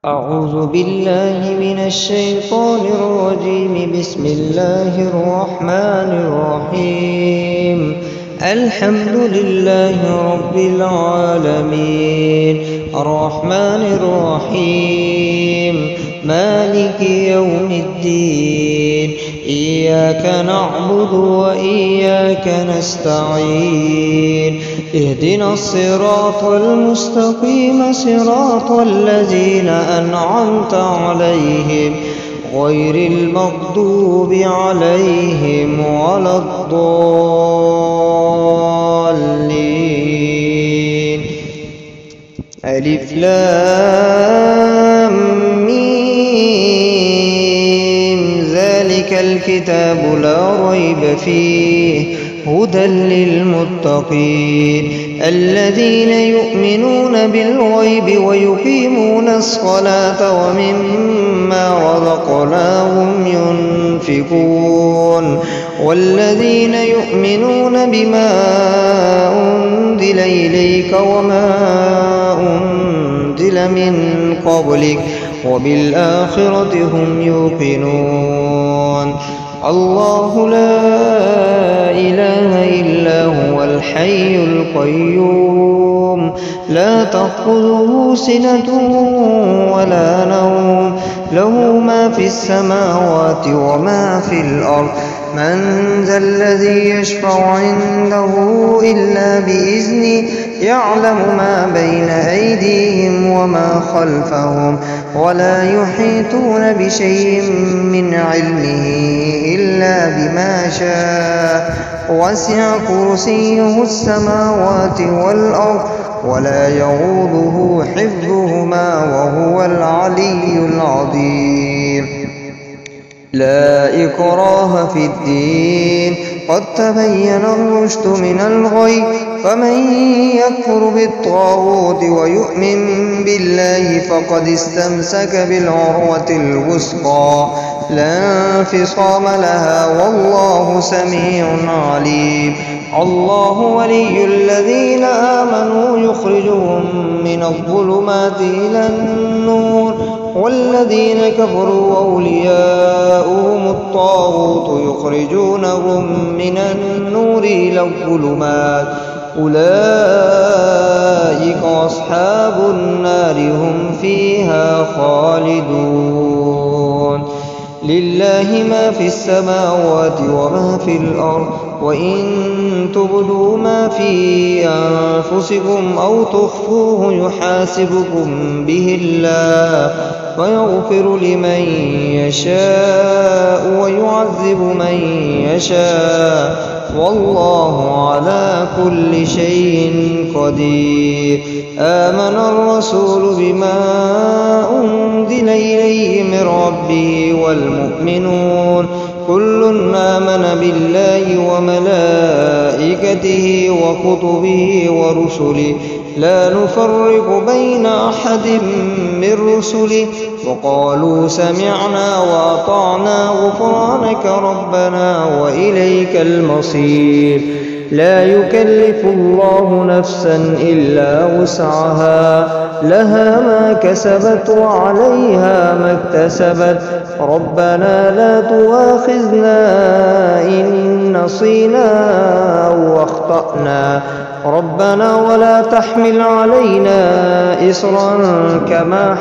أعوذ بالله من الشيطان الرجيم. بسم الله الرحمن الرحيم. الحمد لله رب العالمين، الرحمن الرحيم، مالك يوم الدين. إياك نعبد وإياك نستعين. اهدنا الصراط المستقيم، صراط الذين أنعمت عليهم غير المغضوب عليهم ولا الضالين. ألف لام ميم. ذلك الكتاب لا ريب فيه هدى للمتقين الذين يؤمنون بالغيب ويقيمون الصلاة ومما رزقناهم ينفقون والذين يؤمنون بما أنزل إليك وما أنزل من قبلك وبالآخرة هم يوقنون. الله لا إله إلا هو الحي القيوم، لا تأخذه سنة ولا نوم، له ما في السماوات وما في الأرض. من ذا الذي يشفع عنده إلا بإذنه، يعلم ما بين أيديهم وما خلفهم، ولا يحيطون بشيء من علمه إلا بما شاء. وسع كرسيه السماوات والأرض ولا يؤوده حفظهما وهو العلي العظيم. لا إكراه في الدين، قد تبين الرشد من الغي، فمن يكفر بالطاغوت ويؤمن بالله فقد استمسك بالعروة الوثقى لا انفصام لها، والله سميع عليم. الله ولي الذين آمنوا يخرجهم من الظلمات إلى النور، والذين كفروا أولياؤهم الطاغوت يخرجونهم من النور إلى الظلمات، أولئك أصحاب النار هم فيها خالدون. لله ما في السماوات وما في الأرض، وإن تبدوا ما في أنفسكم أو تخفوه يحاسبكم به الله، فيغفر لمن يشاء ويعذب من يشاء، والله على كل شيء قدير. آمن الرسول بما أنزل إليه من ربه والمؤمنون كل آمن بالله وملائكته وكتبه ورسله لا نفرق بين أحد من رسله، وقالوا سمعنا وأطعنا غفرانك ربنا وإليك المصير. لا يكلف الله نفسا إلا وسعها، لها ما كسبت وعليها ما اكتسبت. ربنا لا تؤاخذنا إن نسينا أو أخطأنا، ربنا ولا تحمل علينا إصرا كما